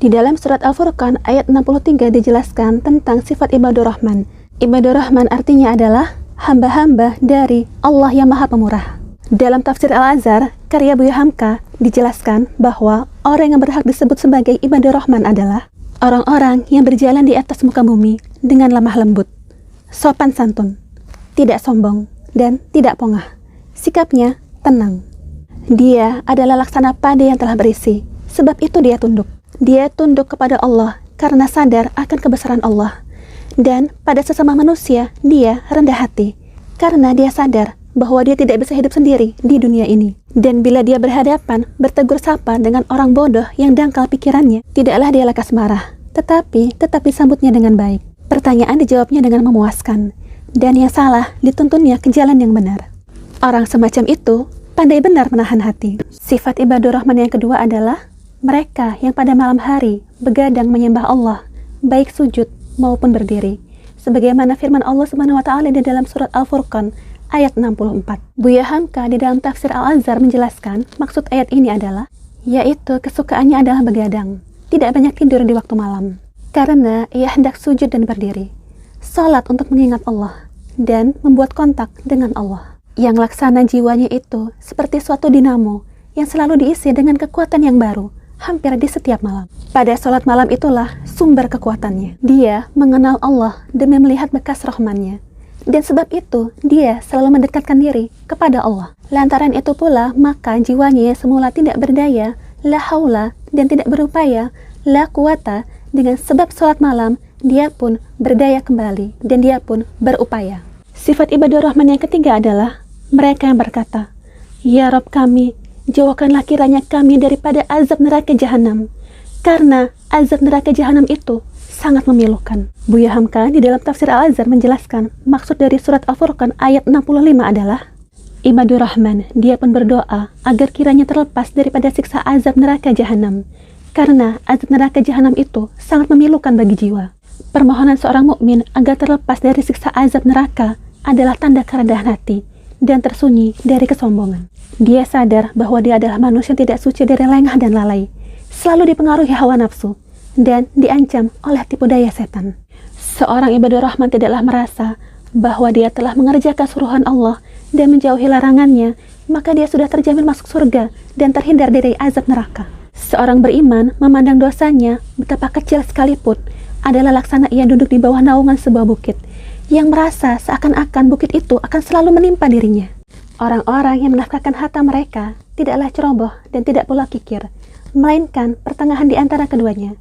Di dalam surat Al-Furqan ayat 63 dijelaskan tentang sifat ibadur rahman. Ibadur rahman artinya adalah hamba-hamba dari Allah yang Maha Pemurah. Dalam tafsir Al-Azhar, karya Buya Hamka, dijelaskan bahwa orang yang berhak disebut sebagai ibadur rahman adalah orang-orang yang berjalan di atas muka bumi dengan lemah lembut, sopan santun, tidak sombong, dan tidak pongah. Sikapnya tenang. Dia adalah laksana padi yang telah berisi, sebab itu dia tunduk. Dia tunduk kepada Allah karena sadar akan kebesaran Allah. Dan pada sesama manusia, dia rendah hati karena dia sadar bahwa dia tidak bisa hidup sendiri di dunia ini. Dan bila dia berhadapan, bertegur sapa dengan orang bodoh yang dangkal pikirannya, tidaklah dia lekas marah, tetapi tetap disambutnya dengan baik. Pertanyaan dijawabnya dengan memuaskan, dan yang salah dituntunnya ke jalan yang benar. Orang semacam itu pandai benar menahan hati. Sifat ibadur rahman yang kedua adalah mereka yang pada malam hari begadang menyembah Allah, baik sujud maupun berdiri. Sebagaimana firman Allah Subhanahu wa taala di dalam surat Al-Furqan ayat 64. Buya Hamka di dalam tafsir Al-Azhar menjelaskan maksud ayat ini adalah yaitu kesukaannya adalah begadang, tidak banyak tidur di waktu malam, karena ia hendak sujud dan berdiri, salat untuk mengingat Allah dan membuat kontak dengan Allah. Yang laksana jiwanya itu seperti suatu dinamo yang selalu diisi dengan kekuatan yang baru hampir di setiap malam. Pada sholat malam itulah sumber kekuatannya. Dia mengenal Allah demi melihat bekas rahmannya. Dan sebab itu, dia selalu mendekatkan diri kepada Allah. Lantaran itu pula, maka jiwanya yang semula tidak berdaya, la haula, dan tidak berupaya, la quwata, dengan sebab sholat malam, dia pun berdaya kembali, dan dia pun berupaya. Sifat ibadur rahman yang ketiga adalah mereka yang berkata, Ya Rabb kami, jauhkanlah kiranya kami daripada azab neraka jahanam, karena azab neraka jahanam itu sangat memilukan. Buya Hamka di dalam tafsir Al-Azhar menjelaskan maksud dari surat Al-Furqan ayat 65 adalah ibadur rahman, dia pun berdoa agar kiranya terlepas daripada siksa azab neraka jahanam, karena azab neraka jahanam itu sangat memilukan bagi jiwa. Permohonan seorang mukmin agar terlepas dari siksa azab neraka adalah tanda kerendahan hati dan tersunyi dari kesombongan. Dia sadar bahwa dia adalah manusia yang tidak suci dari lengah dan lalai, selalu dipengaruhi hawa nafsu, dan diancam oleh tipu daya setan. Seorang ibadur rahman tidaklah merasa bahwa dia telah mengerjakan suruhan Allah dan menjauhi larangannya, maka dia sudah terjamin masuk surga dan terhindar dari azab neraka. Seorang beriman memandang dosanya, betapa kecil sekalipun, adalah laksana ia duduk di bawah naungan sebuah bukit, yang merasa seakan-akan bukit itu akan selalu menimpa dirinya. Orang-orang yang menafkahkan harta mereka tidaklah ceroboh dan tidak pula kikir, melainkan pertengahan di antara keduanya.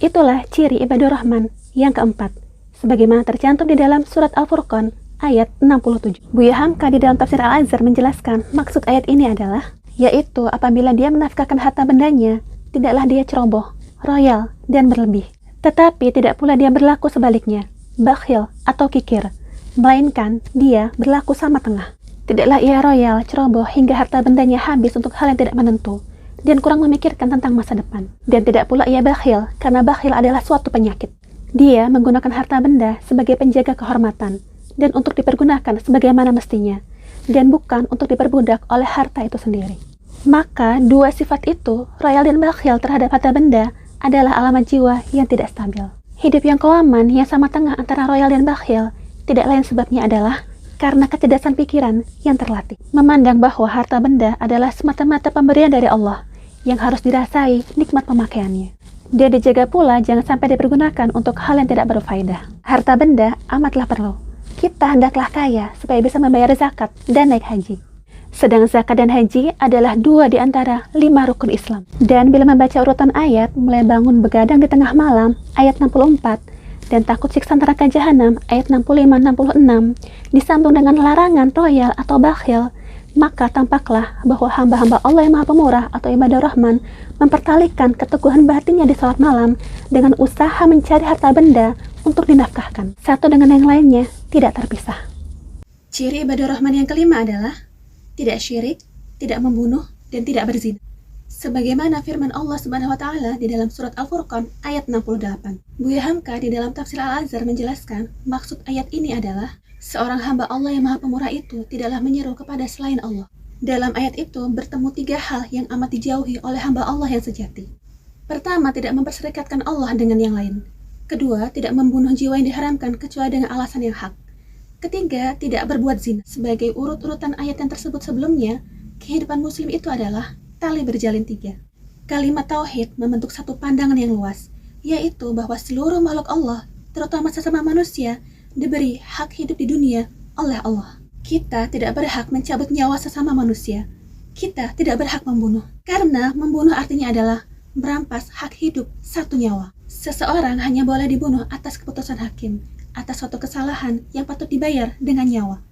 Itulah ciri ibadur rahman yang keempat, sebagaimana tercantum di dalam surat Al-Furqan ayat 67. Buya Hamka di dalam tafsir Al-Azhar menjelaskan maksud ayat ini adalah, yaitu apabila dia menafkahkan harta bendanya, tidaklah dia ceroboh, royal, dan berlebih. Tetapi tidak pula dia berlaku sebaliknya, bakhil atau kikir, melainkan dia berlaku sama tengah. Tidaklah ia royal, ceroboh, hingga harta bendanya habis untuk hal yang tidak menentu, dan kurang memikirkan tentang masa depan. Dan tidak pula ia bakhil, karena bakhil adalah suatu penyakit. Dia menggunakan harta benda sebagai penjaga kehormatan, dan untuk dipergunakan sebagaimana mestinya, dan bukan untuk diperbudak oleh harta itu sendiri. Maka dua sifat itu, royal dan bakhil terhadap harta benda, adalah alamat jiwa yang tidak stabil. Hidup yang qawaman yang sama tengah antara royal dan bakhil, tidak lain sebabnya adalah karena kecerdasan pikiran yang terlatih. Memandang bahwa harta benda adalah semata-mata pemberian dari Allah, yang harus dirasai nikmat pemakaiannya. Dia dijaga pula jangan sampai dipergunakan untuk hal yang tidak berfaedah. Harta benda amatlah perlu. Kita hendaklah kaya supaya bisa membayar zakat dan naik haji. Sedang zakat dan haji adalah dua di antara 5 rukun Islam. Dan bila membaca urutan ayat, mulai bangun begadang di tengah malam, ayat 64, dan takut siksa neraka jahanam, ayat 65-66, disambung dengan larangan royal atau bakhil, maka tampaklah bahwa hamba-hamba Allah yang Maha Pemurah atau ibadur rahman mempertalikan keteguhan batinnya di salat malam dengan usaha mencari harta benda untuk dinafkahkan. Satu dengan yang lainnya tidak terpisah. Ciri ibadur rahman yang kelima adalah tidak syirik, tidak membunuh, dan tidak berzina. Sebagaimana firman Allah Subhanahu wa taala di dalam surat Al-Furqan ayat 68. Buya Hamka di dalam tafsir Al-Azhar menjelaskan maksud ayat ini adalah seorang hamba Allah yang Maha Pemurah itu tidaklah menyeru kepada selain Allah. Dalam ayat itu bertemu 3 hal yang amat dijauhi oleh hamba Allah yang sejati. Pertama, tidak memperserikatkan Allah dengan yang lain. Kedua, tidak membunuh jiwa yang diharamkan kecuali dengan alasan yang hak. Ketiga, tidak berbuat zina. Sebagai urut-urutan ayat yang tersebut sebelumnya, kehidupan muslim itu adalah tali berjalin 3. Kalimat tauhid membentuk satu pandangan yang luas, yaitu bahwa seluruh makhluk Allah, terutama sesama manusia, diberi hak hidup di dunia oleh Allah. Kita tidak berhak mencabut nyawa sesama manusia. Kita tidak berhak membunuh, karena membunuh artinya adalah merampas hak hidup satu nyawa. Seseorang hanya boleh dibunuh atas keputusan hakim, atas suatu kesalahan yang patut dibayar dengan nyawa.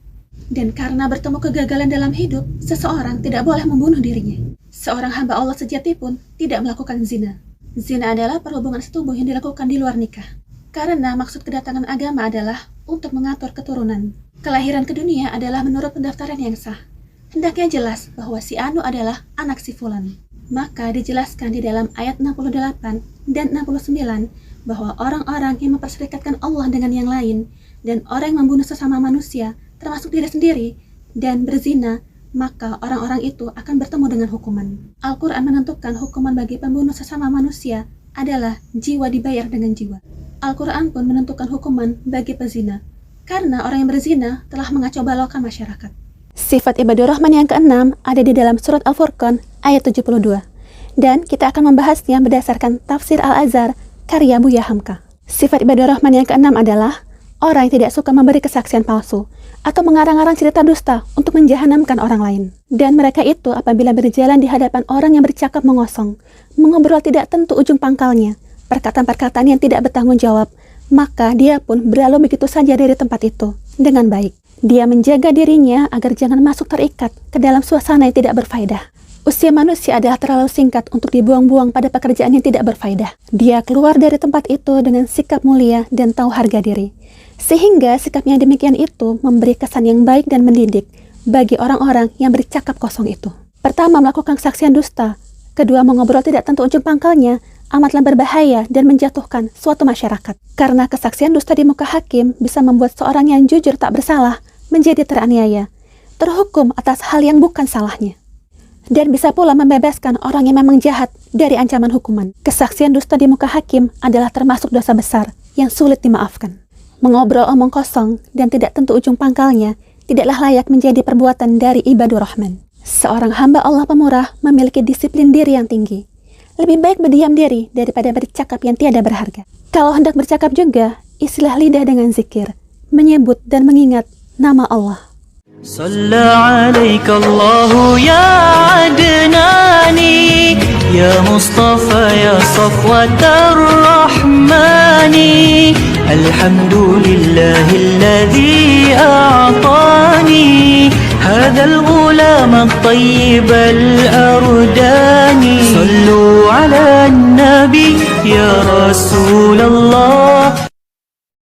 Dan karena bertemu kegagalan dalam hidup, seseorang tidak boleh membunuh dirinya. Seorang hamba Allah sejati pun tidak melakukan zina. Zina adalah perhubungan setubuh yang dilakukan di luar nikah. Karena maksud kedatangan agama adalah untuk mengatur keturunan. Kelahiran ke dunia adalah menurut pendaftaran yang sah. Hendaknya jelas bahwa si Anu adalah anak si Fulan. Maka dijelaskan di dalam ayat 68 dan 69 bahwa orang-orang yang memperserikatkan Allah dengan yang lain dan orang yang membunuh sesama manusia termasuk diri sendiri dan berzina, maka orang-orang itu akan bertemu dengan hukuman. Al-Quran menentukan hukuman bagi pembunuh sesama manusia adalah jiwa dibayar dengan jiwa. Al-Quran pun menentukan hukuman bagi pezina, karena orang yang berzina telah mengacau balaukan masyarakat. Sifat ibadur rahman yang keenam ada di dalam surat Al-Furqan ayat 72. Dan kita akan membahasnya berdasarkan tafsir Al-Azhar karya Buya Hamka. Sifat ibadur rahman yang keenam adalah orang yang tidak suka memberi kesaksian palsu atau mengarang-arang cerita dusta untuk menjahanamkan orang lain. Dan mereka itu apabila berjalan di hadapan orang yang bercakap mengosong, mengobrol tidak tentu ujung pangkalnya, perkataan-perkataan yang tidak bertanggung jawab, maka dia pun berlalu begitu saja dari tempat itu dengan baik. Dia menjaga dirinya agar jangan masuk terikat ke dalam suasana yang tidak berfaedah. Usia manusia adalah terlalu singkat untuk dibuang-buang pada pekerjaan yang tidak berfaedah. Dia keluar dari tempat itu dengan sikap mulia dan tahu harga diri. Sehingga sikapnya demikian itu memberi kesan yang baik dan mendidik bagi orang-orang yang bercakap kosong itu. Pertama, melakukan kesaksian dusta. Kedua, mengobrol tidak tentu ujung pangkalnya, amatlah berbahaya dan menjatuhkan suatu masyarakat. Karena kesaksian dusta di muka hakim bisa membuat seorang yang jujur tak bersalah menjadi teraniaya, terhukum atas hal yang bukan salahnya. Dan bisa pula membebaskan orang yang memang jahat dari ancaman hukuman. Kesaksian dusta di muka hakim adalah termasuk dosa besar yang sulit dimaafkan. Mengobrol omong kosong dan tidak tentu ujung pangkalnya tidaklah layak menjadi perbuatan dari ibadur rahman. Seorang hamba Allah pemurah memiliki disiplin diri yang tinggi. Lebih baik berdiam diri daripada bercakap yang tiada berharga. Kalau hendak bercakap juga, isilah lidah dengan zikir, menyebut dan mengingat nama Allah. Salla alaika Allahu ya adnani, ya Mustafa ya safwatar rahmani. Alhamdulillahilladzi a'tani hadzal ghulam at-tayyib al-ardani. Sallu ala